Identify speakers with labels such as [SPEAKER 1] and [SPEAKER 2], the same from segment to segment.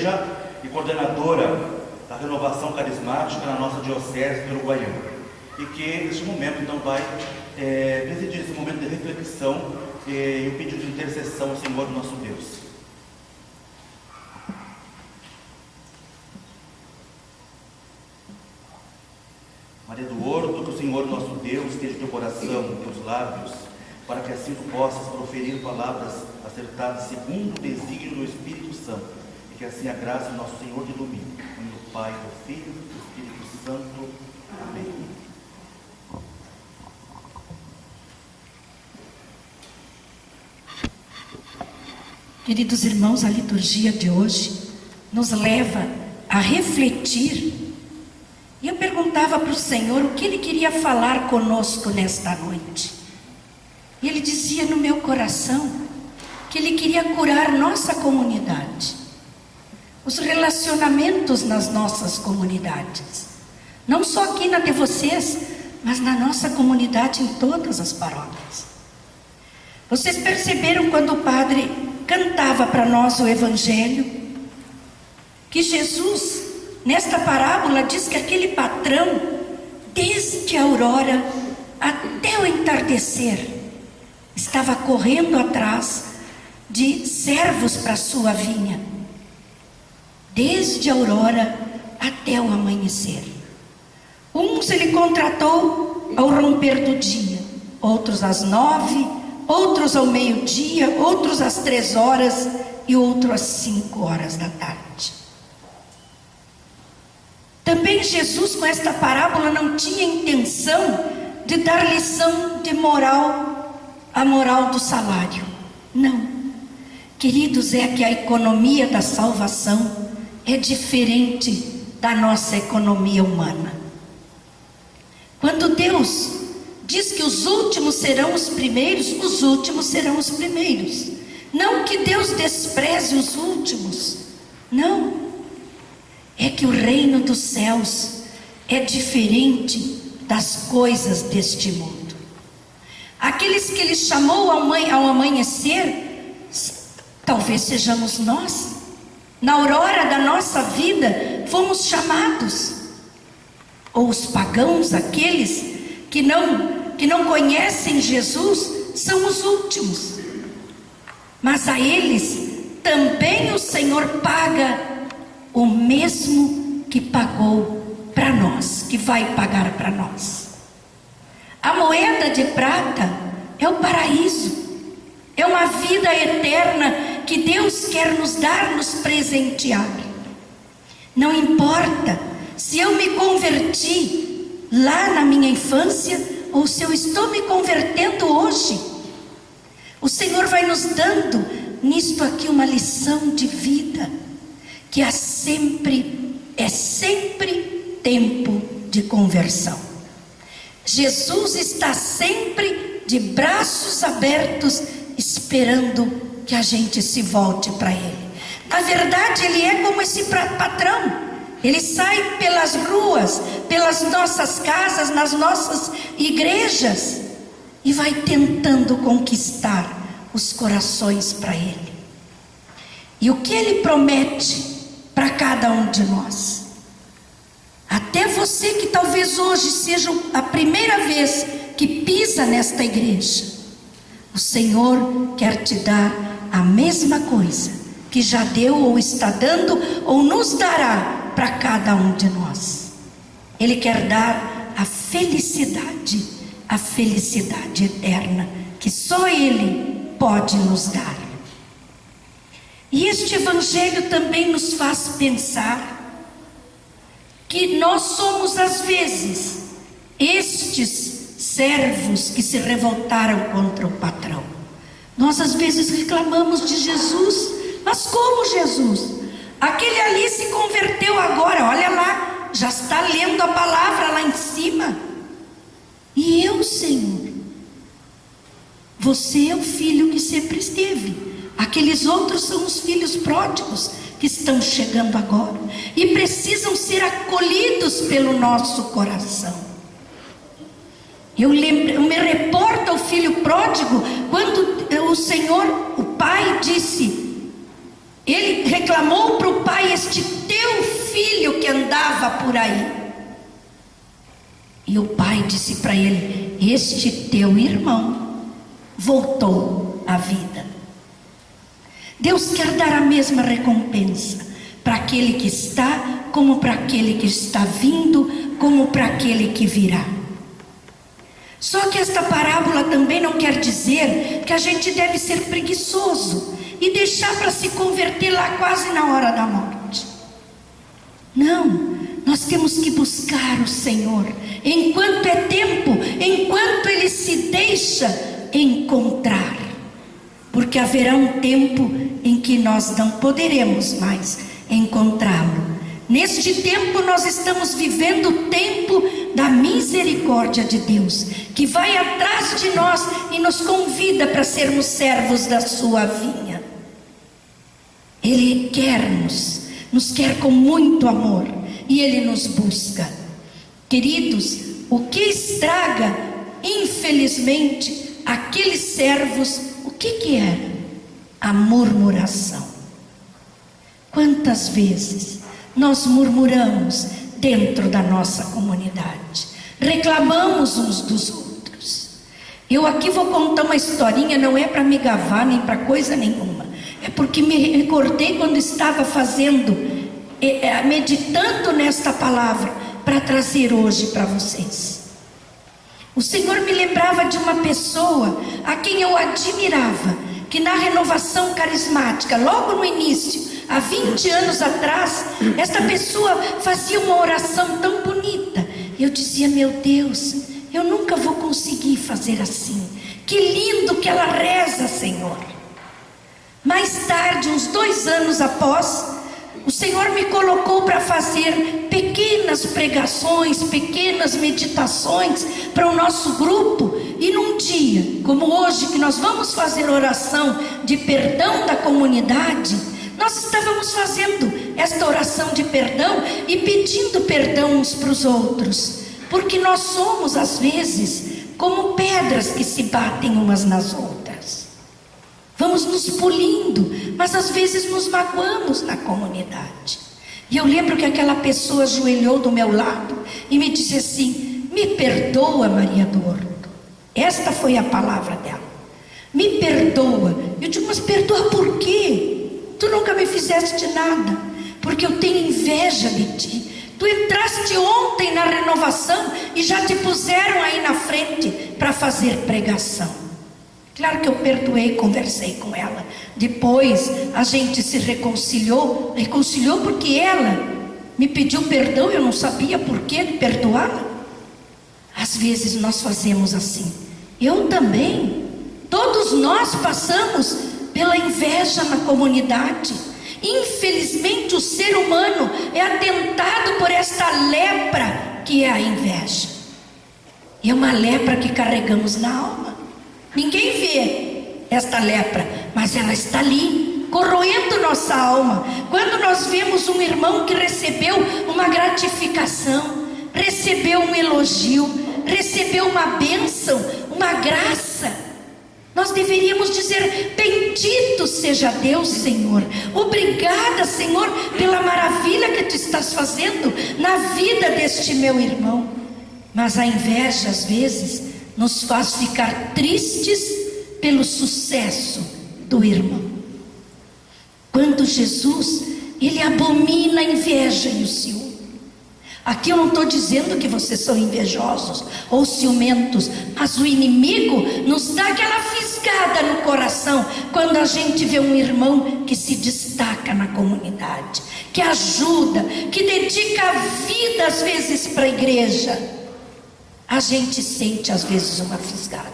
[SPEAKER 1] igreja e coordenadora da renovação carismática na nossa diocese de Uruguaiana. E que neste momento então vai presidir esse momento de reflexão e o pedido de intercessão ao Senhor nosso Deus. Maria do Horto, que o Senhor nosso Deus esteja em teu coração, em teus lábios, para que assim tu possas proferir palavras acertadas segundo o desígnio do Espírito Santo, e que assim a graça do nosso Senhor te ilumine. Em nome do Pai, do Filho e do Espírito Santo. Amém.
[SPEAKER 2] Queridos irmãos, a liturgia de hoje nos leva a refletir. E eu perguntava para o Senhor o que Ele queria falar conosco nesta noite. E Ele dizia no meu coração que Ele queria curar nossa comunidade, os relacionamentos nas nossas comunidades, não só aqui na de vocês, mas na nossa comunidade em todas as paróquias. Vocês perceberam quando o padre cantava para nós o Evangelho, que Jesus, nesta parábola, diz que aquele patrão, desde a aurora até o entardecer, estava correndo atrás de servos para a sua vinha, desde a aurora até o amanhecer. Uns ele contratou ao romper do dia, outros às 9, outros ao meio-dia, outros às 3 horas e outros às 5 horas da tarde. Também Jesus, com esta parábola, não tinha intenção de dar lição de moral, a moral do salário. Não. Queridos, é que a economia da salvação é diferente da nossa economia humana. Quando Deus diz que os últimos serão os primeiros, os últimos serão os primeiros. Não que Deus despreze os últimos. Não. É que o reino dos céus é diferente das coisas deste mundo. Aqueles que Ele chamou ao amanhecer, talvez sejamos nós. Na aurora da nossa vida, fomos chamados. Ou os pagãos, aqueles que não conhecem Jesus, são os últimos. Mas a eles também o Senhor paga o mesmo que pagou para nós, que vai pagar para nós. A moeda de prata é o paraíso, é uma vida eterna que Deus quer nos dar, nos presentear. Não importa se eu me converti lá na minha infância ou se eu estou me convertendo hoje. O Senhor vai nos dando nisto aqui uma lição de vida, que é sempre tempo de conversão. Jesus está sempre de braços abertos, esperando que a gente se volte para Ele. Na verdade, Ele é como esse patrão. Ele sai pelas ruas, pelas nossas casas, nas nossas igrejas, e vai tentando conquistar os corações para Ele. E o que Ele promete para cada um de nós? Até você que talvez hoje seja a primeira vez que pisa nesta igreja, o Senhor quer te dar a mesma coisa que já deu ou está dando ou nos dará para cada um de nós. Ele quer dar a felicidade eterna que só Ele pode nos dar. E este Evangelho também nos faz pensar que nós somos às vezes estes servos que se revoltaram contra o patrão. Nós às vezes reclamamos de Jesus, mas como Jesus? Aquele ali se converteu agora, olha lá, já está lendo a palavra lá em cima. E eu, Senhor? Você é o filho que sempre esteve. Aqueles outros são os filhos pródigos que estão chegando agora e precisam ser acolhidos pelo nosso coração. Eu me reporto ao filho pródigo quando o Senhor, o pai, disse, ele reclamou para o pai este teu filho que andava por aí. E o pai disse para ele: este teu irmão voltou à vida. Deus quer dar a mesma recompensa para aquele que está, como para aquele que está vindo, como para aquele que virá. Só que esta parábola também não quer dizer que a gente deve ser preguiçoso e deixar para se converter lá quase na hora da morte. Não, nós temos que buscar o Senhor enquanto é tempo, enquanto Ele se deixa encontrar, porque haverá um tempo em que nós não poderemos mais encontrá-lo. Neste tempo nós estamos vivendo o tempo da misericórdia de Deus, que vai atrás de nós e nos convida para sermos servos da sua vinha. Ele nos quer com muito amor, e Ele nos busca. Queridos, o que estraga, infelizmente, aqueles servos, o que era? A murmuração. Quantas vezes nós murmuramos dentro da nossa comunidade, reclamamos uns dos outros. Eu aqui vou contar uma historinha, não é para me gabar nem para coisa nenhuma, é porque me recordei quando estava meditando nesta palavra para trazer hoje para vocês. O Senhor me lembrava de uma pessoa a quem eu admirava, que na renovação carismática, logo no início, há 20 anos atrás, esta pessoa fazia uma oração tão bonita. Eu dizia: meu Deus, eu nunca vou conseguir fazer assim. Que lindo que ela reza, Senhor. Mais tarde, uns 2 anos após, o Senhor me colocou para fazer pequenas pregações, pequenas meditações para o nosso grupo. E num dia, como hoje, que nós vamos fazer oração de perdão da comunidade, nós estávamos fazendo esta oração de perdão e pedindo perdão uns para os outros, porque nós somos às vezes como pedras que se batem umas nas outras. Vamos nos polindo, mas às vezes nos magoamos na comunidade. E eu lembro que aquela pessoa ajoelhou do meu lado e me disse assim: me perdoa, Maria do Horto. Esta foi a palavra dela: me perdoa. Eu digo: mas perdoa por quê? Tu nunca me fizeste nada, porque eu tenho inveja de ti. Tu entraste ontem na renovação e já te puseram aí na frente para fazer pregação. Claro que eu perdoei, conversei com ela. Depois a gente se reconciliou porque ela me pediu perdão, eu não sabia por que de perdoá-la. Às vezes nós fazemos assim. Eu também. Todos nós passamos pela inveja na comunidade. Infelizmente o ser humano é atentado por esta lepra que é a inveja. E é uma lepra que carregamos na alma. Ninguém vê esta lepra, mas ela está ali, corroendo nossa alma. Quando nós vemos um irmão que recebeu uma gratificação, recebeu um elogio, recebeu uma bênção, uma graça, nós deveríamos dizer: bendito seja Deus, Senhor. Obrigada, Senhor, pela maravilha que Tu estás fazendo na vida deste meu irmão. Mas a inveja, às vezes, nos faz ficar tristes pelo sucesso do irmão. Quando Jesus, Ele abomina a inveja e o ciúme. Aqui eu não estou dizendo que vocês são invejosos ou ciumentos, mas o inimigo nos dá aquela fisgada no coração quando a gente vê um irmão que se destaca na comunidade, que ajuda, que dedica a vida às vezes para a igreja. A gente sente às vezes uma fisgada.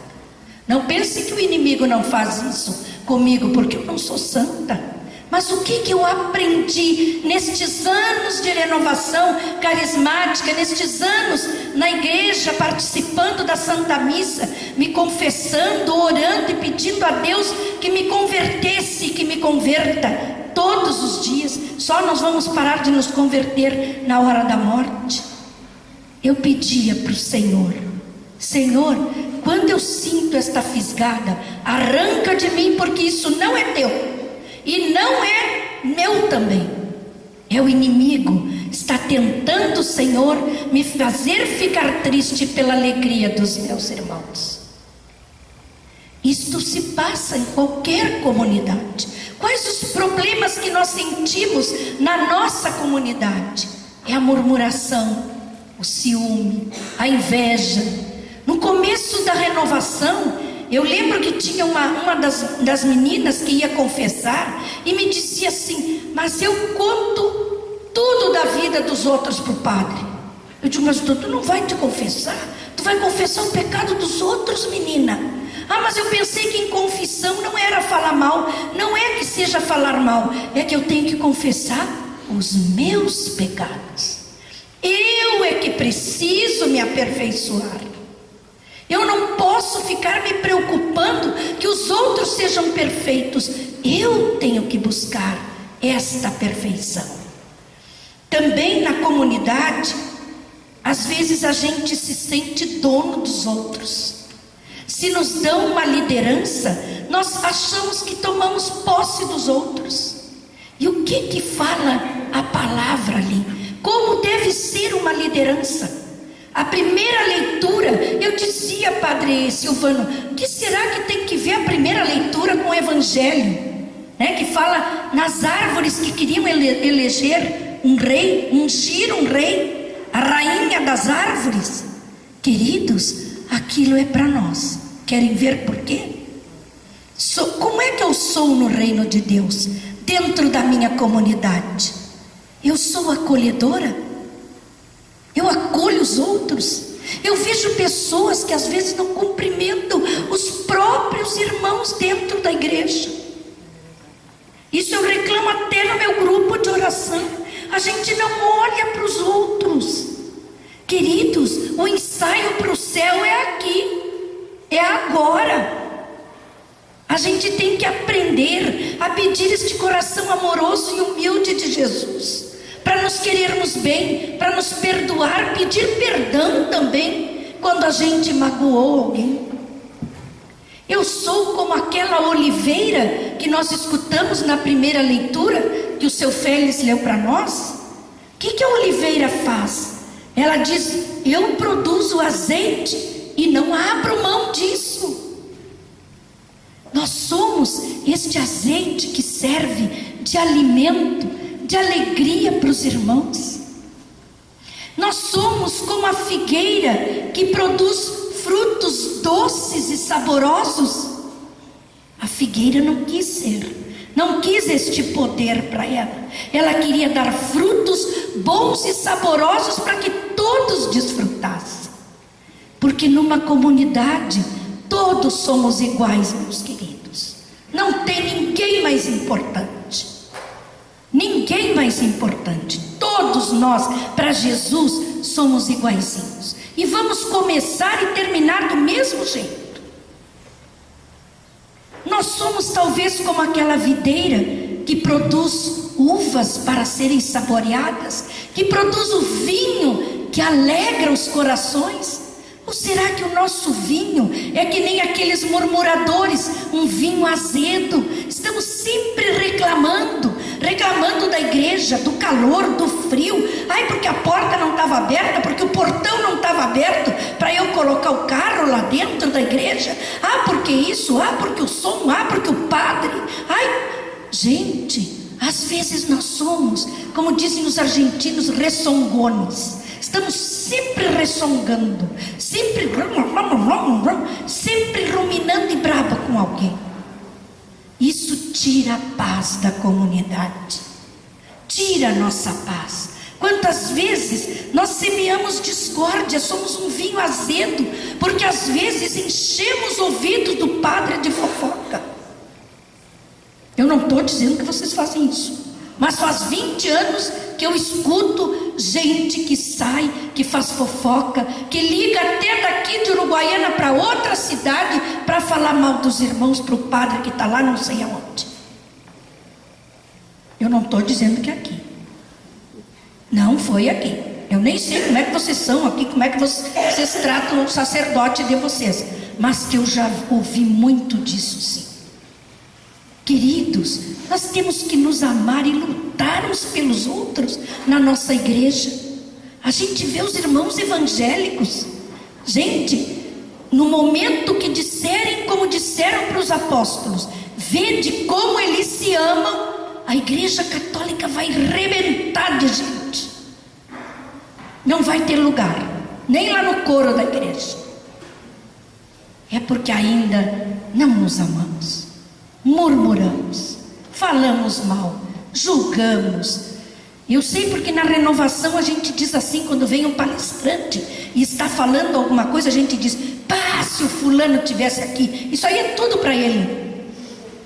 [SPEAKER 2] Não pense que o inimigo não faz isso comigo, porque eu não sou santa. Mas o que eu aprendi nestes anos de renovação carismática, nestes anos na igreja, participando da Santa Missa, me confessando, orando e pedindo a Deus que me convertesse, que me converta todos os dias. Só nós vamos parar de nos converter na hora da morte. Eu pedia para o Senhor: Senhor, quando eu sinto esta fisgada, arranca de mim, porque isso não é teu. E não é meu também. É o inimigo, está tentando, Senhor, me fazer ficar triste pela alegria dos meus irmãos. Isto se passa em qualquer comunidade. Quais os problemas que nós sentimos na nossa comunidade? É a murmuração, o ciúme, a inveja. No começo da renovação, eu lembro que tinha uma das meninas que ia confessar e me dizia assim: mas eu conto tudo da vida dos outros para o padre. Eu digo: mas tu não vai te confessar? Tu vai confessar o pecado dos outros, menina. Ah, mas eu pensei que em confissão não era falar mal. Não é que seja falar mal, é que eu tenho que confessar os meus pecados. Eu é que preciso me aperfeiçoar. Eu não posso ficar me preocupando que os outros sejam perfeitos. Eu tenho que buscar esta perfeição. Também na comunidade, às vezes a gente se sente dono dos outros. Se nos dão uma liderança, nós achamos que tomamos posse dos outros. E o que fala a palavra ali? Como deve ser uma liderança? A primeira leitura, eu dizia, Padre Silvano, que será que tem que ver a primeira leitura com o Evangelho? Que fala nas árvores que queriam eleger um rei, ungir um rei, a rainha das árvores. Queridos, aquilo é para nós. Querem ver por quê? Como é que eu sou no reino de Deus, dentro da minha comunidade? Eu sou acolhedora? Eu acolho os outros? Eu vejo pessoas que às vezes não cumprimentam os próprios irmãos dentro da igreja. Isso eu reclamo até no meu grupo de oração. A gente não olha para os outros. Queridos, o ensaio para o céu é aqui. É agora. A gente tem que aprender a pedir este coração amoroso e humilde de Jesus, para nos querermos bem, para nos perdoar, pedir perdão também quando a gente magoou alguém. Eu sou como aquela oliveira que nós escutamos na primeira leitura, que o seu Félix leu para nós. O que a oliveira faz? Ela diz: eu produzo azeite e não abro mão disso. Nós somos este azeite que serve de alimento, de alegria para os irmãos. Nós somos como a figueira que produz frutos doces e saborosos. A figueira não quis este poder para ela. Ela queria dar frutos bons e saborosos para que todos desfrutassem. Porque numa comunidade todos somos iguais, meus queridos. Não tem ninguém mais importante. Ninguém mais importante. Todos nós, para Jesus, somos iguaizinhos. E vamos começar e terminar do mesmo jeito. Nós somos talvez como aquela videira que produz uvas para serem saboreadas, que produz o vinho que alegra os corações. Ou será que o nosso vinho é que nem aqueles murmuradores, um vinho azedo? Estamos sempre reclamando da igreja, do calor, do frio. Ai, porque a porta não estava aberta, porque o portão não estava aberto para eu colocar o carro lá dentro da igreja. Ah, porque isso, ah, porque o som, ah, porque o padre. Ai, gente, às vezes nós somos, como dizem os argentinos, ressongones. Estamos sempre ressongando, sempre ruminando e brava com alguém. Isso tira a paz da comunidade, tira a nossa paz. Quantas vezes nós semeamos discórdia, somos um vinho azedo, porque às vezes enchemos os ouvidos do padre de fofoca. Eu não estou dizendo que vocês fazem isso, mas faz 20 anos que eu escuto gente que sai, que faz fofoca, que liga até daqui de Uruguaiana para outra cidade para falar mal dos irmãos para o padre que está lá não sei aonde. Eu não estou dizendo que é aqui. Não foi aqui. Eu nem sei como é que vocês são aqui, como é que vocês tratam o sacerdote de vocês, mas que eu já ouvi muito disso, sim. Queridos, nós temos que nos amar e lutar uns pelos outros. na nossa igreja. A gente vê os irmãos evangélicos, gente, no momento que disserem como disseram para os apóstolos, vede como eles se amam, a igreja católica vai rebentar de gente. Não vai ter lugar, nem lá no coro da igreja. É porque ainda não nos amamos, murmuramos, falamos mal, julgamos. Eu sei porque na renovação a gente diz assim, quando vem um palestrante e está falando alguma coisa, a gente diz: pá, se o fulano tivesse aqui, isso aí é tudo para ele.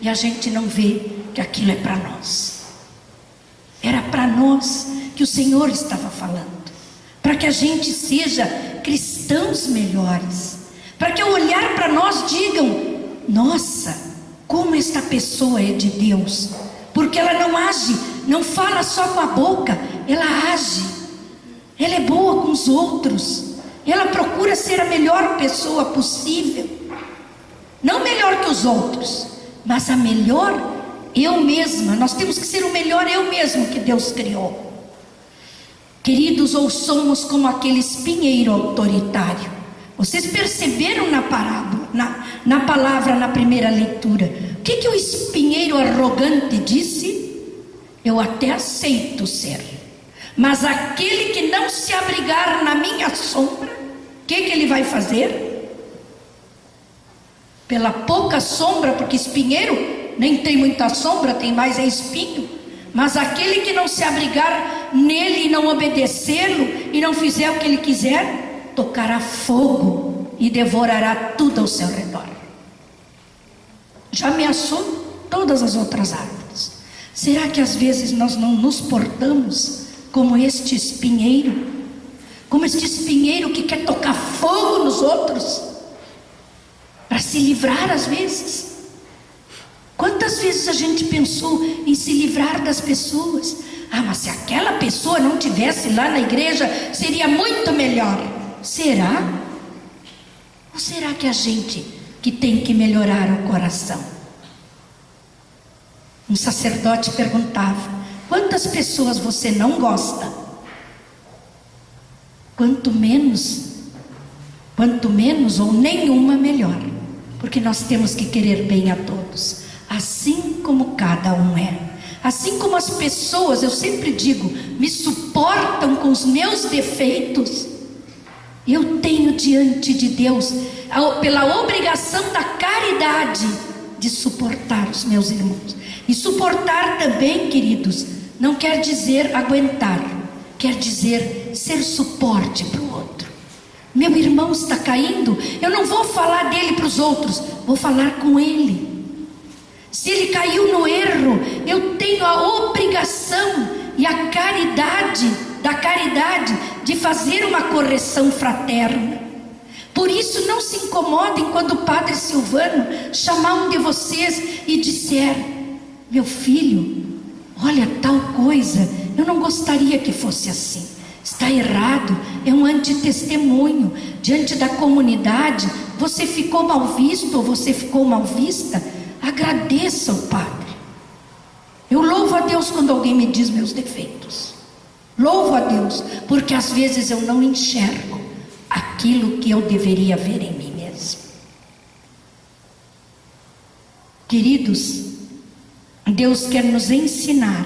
[SPEAKER 2] E a gente não vê que aquilo é para nós. Era para nós que o Senhor estava falando, para que a gente seja cristãos melhores, para que ao olhar para nós digam: nossa, como esta pessoa é de Deus, porque ela não age, não fala só com a boca, ela age, ela é boa com os outros, ela procura ser a melhor pessoa possível, não melhor que os outros, mas a melhor eu mesma. Nós temos que ser o melhor eu mesmo que Deus criou. Queridos, ou somos como aquele espinheiro autoritário. Vocês perceberam na parábola, na palavra, na primeira leitura, o que o espinheiro arrogante disse? Eu até aceito ser, mas aquele que não se abrigar na minha sombra, o que ele vai fazer? Pela pouca sombra, porque espinheiro nem tem muita sombra, tem mais é espinho. Mas aquele que não se abrigar nele e não obedecê-lo e não fizer o que ele quiser, tocará fogo e devorará tudo ao seu redor. Já ameaçou todas as outras árvores. Será que às vezes nós não nos portamos como este espinheiro? Como este espinheiro que quer tocar fogo nos outros, para se livrar às vezes? Quantas vezes a gente pensou em se livrar das pessoas? Ah, mas se aquela pessoa não tivesse lá na igreja, seria muito melhor. Será? Ou será que a gente que tem que melhorar o coração? Um sacerdote perguntava: quantas pessoas você não gosta? Quanto menos ou nenhuma, melhor. Porque nós temos que querer bem a todos, assim como cada um é. Assim como as pessoas, eu sempre digo, me suportam com os meus defeitos, eu tenho diante de Deus, pela obrigação da caridade, de suportar os meus irmãos. E suportar também, queridos, não quer dizer aguentar, quer dizer ser suporte para o outro. Meu irmão está caindo, eu não vou falar dele para os outros, vou falar com ele. Se ele caiu no erro, eu tenho a obrigação e a caridade, de fazer uma correção fraterna. Por isso não se incomodem quando o Padre Silvano chamar um de vocês e disser: meu filho, olha tal coisa, eu não gostaria que fosse assim, está errado, é um antitestemunho, diante da comunidade, você ficou mal visto ou você ficou mal vista. Agradeça ao Padre. Eu louvo a Deus quando alguém me diz meus defeitos. Louvo a Deus, porque às vezes eu não enxergo aquilo que eu deveria ver em mim mesmo. Queridos, Deus quer nos ensinar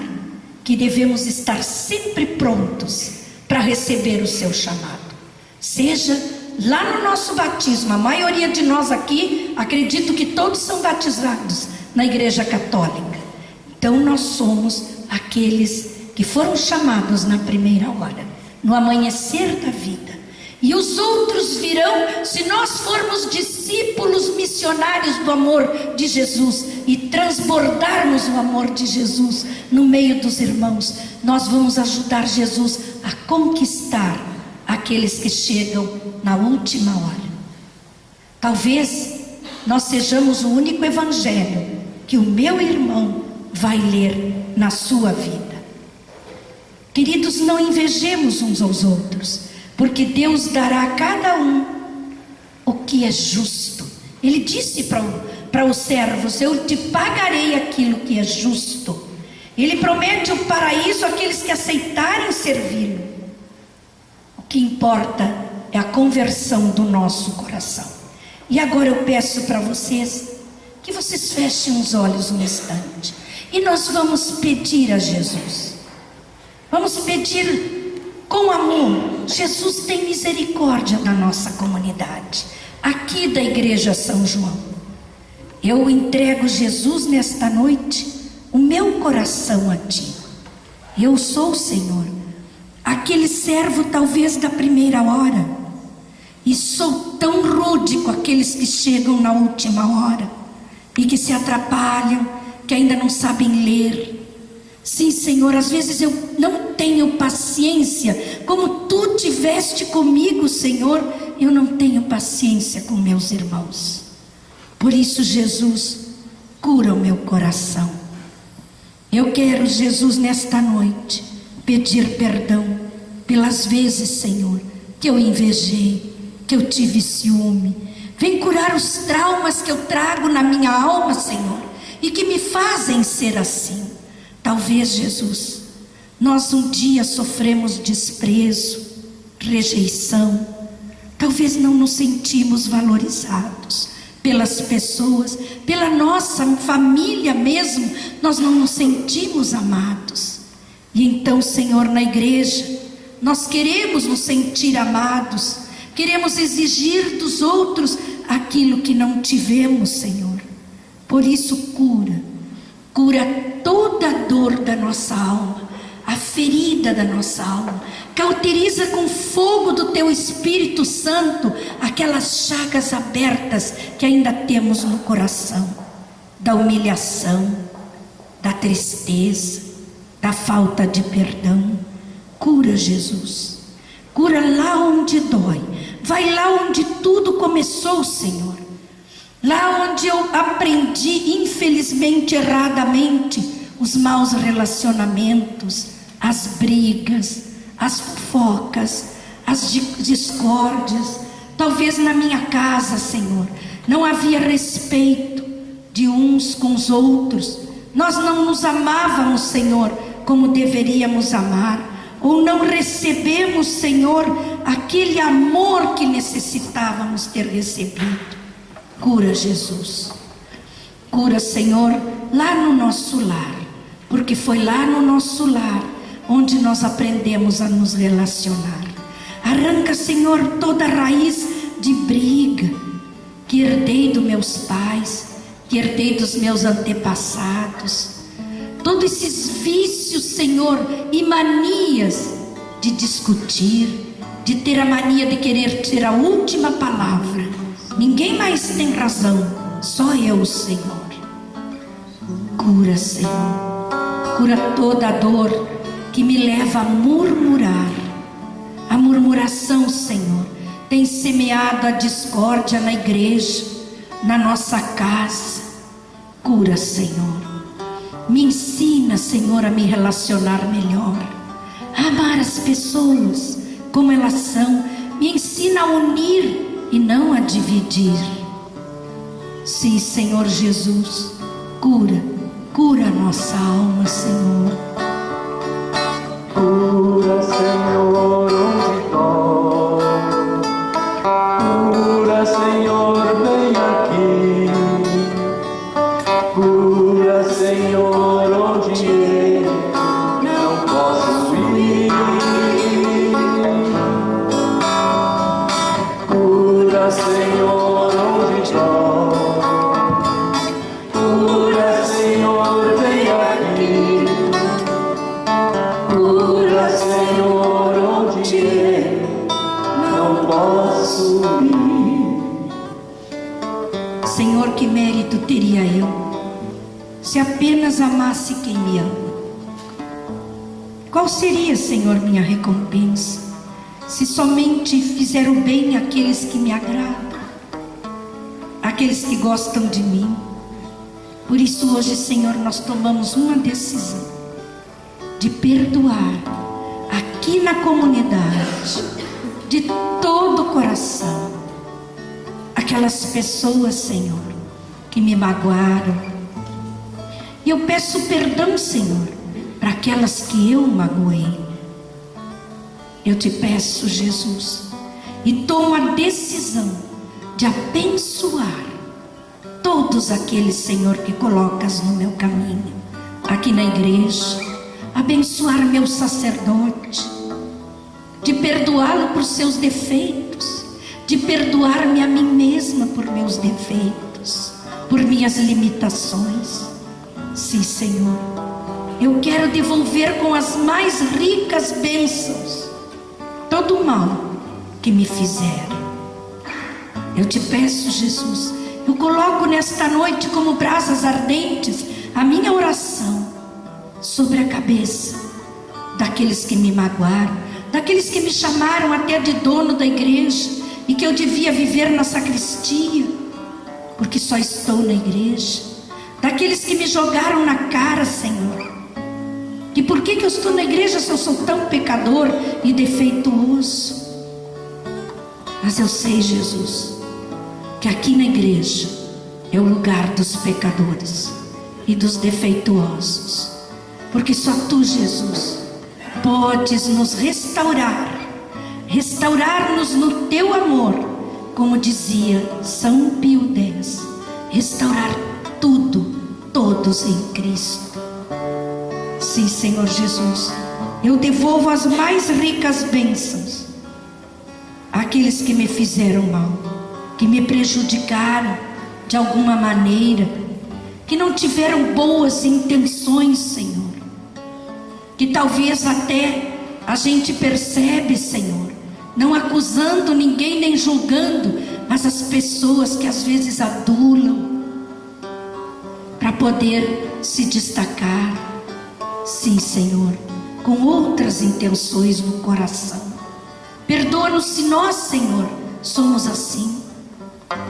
[SPEAKER 2] que devemos estar sempre prontos para receber o seu chamado. Seja lá no nosso batismo, a maioria de nós aqui, acredito que todos são batizados na Igreja Católica. Então nós somos aqueles que foram chamados na primeira hora, no amanhecer da vida. E os outros virão, se nós formos discípulos missionários do amor de Jesus e transbordarmos o amor de Jesus no meio dos irmãos, nós vamos ajudar Jesus a conquistar aqueles que chegam na última hora. Talvez nós sejamos o único evangelho que o meu irmão vai ler na sua vida. Queridos, não invejemos uns aos outros, porque Deus dará a cada um o que é justo. Ele disse para os servos: eu te pagarei aquilo que é justo. Ele promete o paraíso àqueles que aceitarem servi-lo. O que importa é a conversão do nosso coração. E agora eu peço para vocês que vocês fechem os olhos um instante. E nós vamos pedir a Jesus. Vamos pedir com amor. Jesus, tem misericórdia da nossa comunidade, aqui da Igreja São João. Eu entrego, Jesus, nesta noite, o meu coração a Ti. Eu sou, Senhor, aquele servo talvez da primeira hora, e sou tão rude com aqueles que chegam na última hora e que se atrapalham, que ainda não sabem ler. Sim, Senhor, às vezes eu não tenho paciência, como Tu tiveste comigo, Senhor, eu não tenho paciência com meus irmãos. Por isso, Jesus, cura o meu coração. Eu quero, Jesus, nesta noite, pedir perdão pelas vezes, Senhor, que eu invejei, que eu tive ciúme. Vem curar os traumas que eu trago na minha alma, Senhor, e que me fazem ser assim. Talvez, Jesus, nós um dia sofremos desprezo, rejeição. Talvez não nos sentimos valorizados pelas pessoas, pela nossa família mesmo, nós não nos sentimos amados. E então, Senhor, na igreja, nós queremos nos sentir amados, queremos exigir dos outros aquilo que não tivemos, Senhor. Por isso, cura toda a dor da nossa alma, a ferida da nossa alma. Cauteriza com fogo do Teu Espírito Santo aquelas chagas abertas que ainda temos no coração, da humilhação, da tristeza, da falta de perdão. Cura, Jesus. Cura lá onde dói. Vai lá onde tudo começou, Senhor. Lá onde eu aprendi, infelizmente, erradamente, os maus relacionamentos, as brigas, as fofocas, as discórdias. Talvez na minha casa, Senhor, não havia respeito de uns com os outros. Nós não nos amávamos, Senhor, como deveríamos amar. Ou não recebemos, Senhor, aquele amor que necessitávamos ter recebido. Cura, Jesus. Cura, Senhor, lá no nosso lar, porque foi lá no nosso lar onde nós aprendemos a nos relacionar. Arranca, Senhor, toda a raiz de briga que herdei dos meus pais, que herdei dos meus antepassados. Todos esses vícios, Senhor, e manias de discutir, de ter a mania de querer ter a última palavra. Ninguém mais tem razão, só eu, Senhor. Cura, Senhor. Cura toda a dor que me leva a murmurar. A murmuração, Senhor, tem semeado a discórdia na igreja, na nossa casa. Cura, Senhor. Me ensina, Senhor, a me relacionar melhor, a amar as pessoas como elas são. Me ensina a unir e não a dividir. Sim, Senhor Jesus, cura a nossa alma, Senhor.
[SPEAKER 3] Cura, Senhor, onde dói. Cura, Senhor, vem aqui. Cura, Senhor, onde eu não posso ir. Cura, Senhor, onde dói. Cura, Senhor, vem aqui. Cura, Senhor, onde eu não posso ir.
[SPEAKER 2] Senhor, que mérito teria eu se apenas amasse quem me ama? Qual seria, Senhor, minha recompensa, se somente fizer o bem àqueles que me agradam, àqueles que gostam de mim? Por isso hoje, Senhor, nós tomamos uma decisão de perdoar aqui na comunidade, de todo o coração, aquelas pessoas, Senhor, que me magoaram. E eu peço perdão, Senhor, para aquelas que eu magoei. eu te peço, Jesus, e tomo a decisão de abençoar todos aqueles, Senhor, que colocas no meu caminho, aqui na igreja, abençoar meu sacerdote, de perdoá-lo por seus defeitos, de perdoar-me a mim mesma por meus defeitos, por minhas limitações. Sim, Senhor, eu quero devolver com as mais ricas bênçãos todo o mal que me fizeram. Eu te peço, Jesus, eu coloco nesta noite como brasas ardentes a minha oração sobre a cabeça daqueles que me magoaram, daqueles que me chamaram até de dono da igreja e que eu devia viver na sacristia, porque só estou na igreja, daqueles que me jogaram na cara, Senhor, que por que eu estou na igreja se eu sou tão pecador e defeituoso? Mas eu sei, Jesus, que aqui na igreja é o lugar dos pecadores e dos defeituosos, porque só Tu, Jesus, podes nos restaurar-nos no Teu amor, como dizia São Pio X, restaurar tudo, todos em Cristo. Sim, Senhor Jesus, eu devolvo as mais ricas bênçãos àqueles que me fizeram mal, que me prejudicaram de alguma maneira, que não tiveram boas intenções, Senhor, que talvez até a gente percebe, Senhor, não acusando ninguém nem julgando, mas as pessoas que às vezes adulam para poder se destacar. Sim, Senhor, com outras intenções no coração. Perdoa-nos se nós, Senhor, somos assim.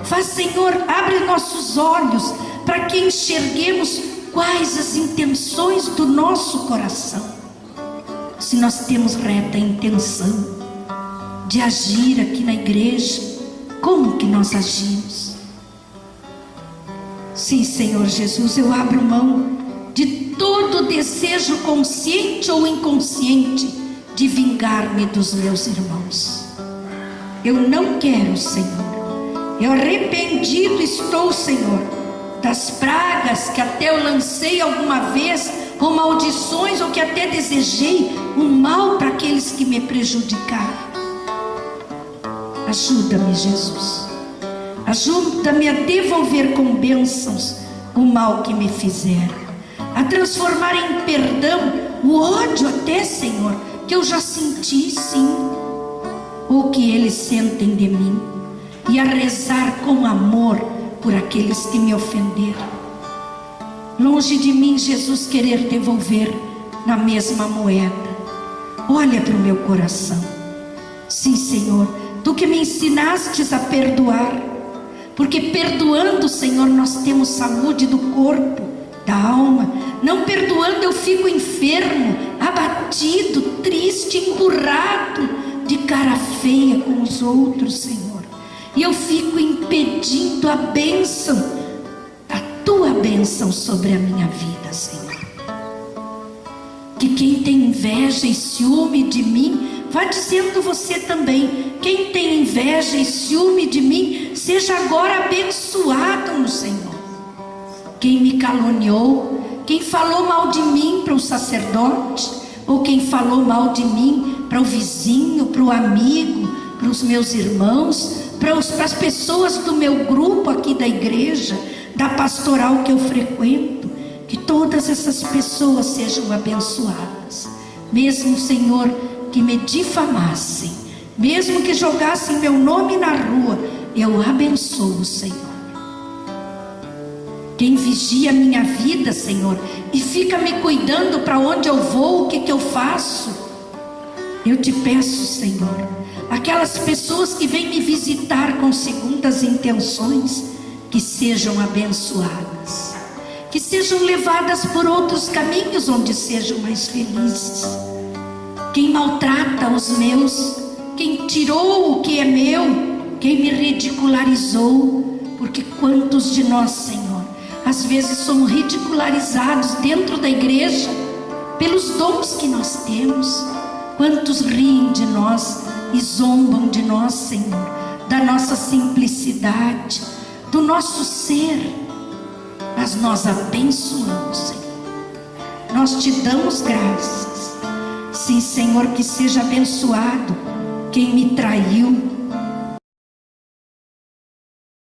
[SPEAKER 2] Faz, Senhor, abre nossos olhos para que enxerguemos quais as intenções do nosso coração. Se nós temos reta intenção de agir aqui na igreja, como que nós agimos? Sim, Senhor Jesus, eu abro mão de todo desejo consciente ou inconsciente de vingar-me dos meus irmãos. Eu não quero, Senhor. Eu arrependido estou, Senhor, das pragas que até eu lancei alguma vez, ou maldições, ou que até desejei o mal para aqueles que me prejudicaram. Ajuda-me, Jesus. Ajuda-me a devolver com bênçãos o mal que me fizeram, a transformar em perdão o ódio até, Senhor, que eu já senti, sim, ou que eles sentem de mim, e a rezar com amor por aqueles que me ofenderam. Longe de mim, Jesus, querer devolver na mesma moeda. Olha para o meu coração. Sim, Senhor, Tu que me ensinastes a perdoar, porque perdoando, Senhor, nós temos saúde do corpo, da alma. Não perdoando eu fico enfermo, abatido, triste, empurrado, de cara feia com os outros, Senhor. E eu fico impedindo a bênção, a Tua bênção sobre a minha vida, Senhor. Que quem tem inveja e ciúme de mim, vá dizendo você também, quem tem inveja e ciúme de mim, seja agora abençoado no Senhor. Quem me caluniou, quem falou mal de mim para o sacerdote, ou quem falou mal de mim para o vizinho, para o amigo, para os meus irmãos, para as pessoas do meu grupo aqui da igreja, da pastoral que eu frequento, que todas essas pessoas sejam abençoadas. Mesmo, Senhor, que me difamassem, mesmo que jogassem meu nome na rua, eu abençoo, Senhor. Quem vigia a minha vida, Senhor, e fica me cuidando para onde eu vou, o que eu faço, eu te peço, Senhor, aquelas pessoas que vêm me visitar com segundas intenções, que sejam abençoadas, que sejam levadas por outros caminhos onde sejam mais felizes. Quem maltrata os meus, quem tirou o que é meu, quem me ridicularizou, porque quantos de nós, Senhor, às vezes somos ridicularizados dentro da igreja pelos dons que nós temos, Quantos riem de nós e zombam de nós, Senhor, da nossa simplicidade, do nosso ser, mas nós abençoamos, Senhor. Nós te damos graças. Sim, Senhor, que seja abençoado quem me traiu,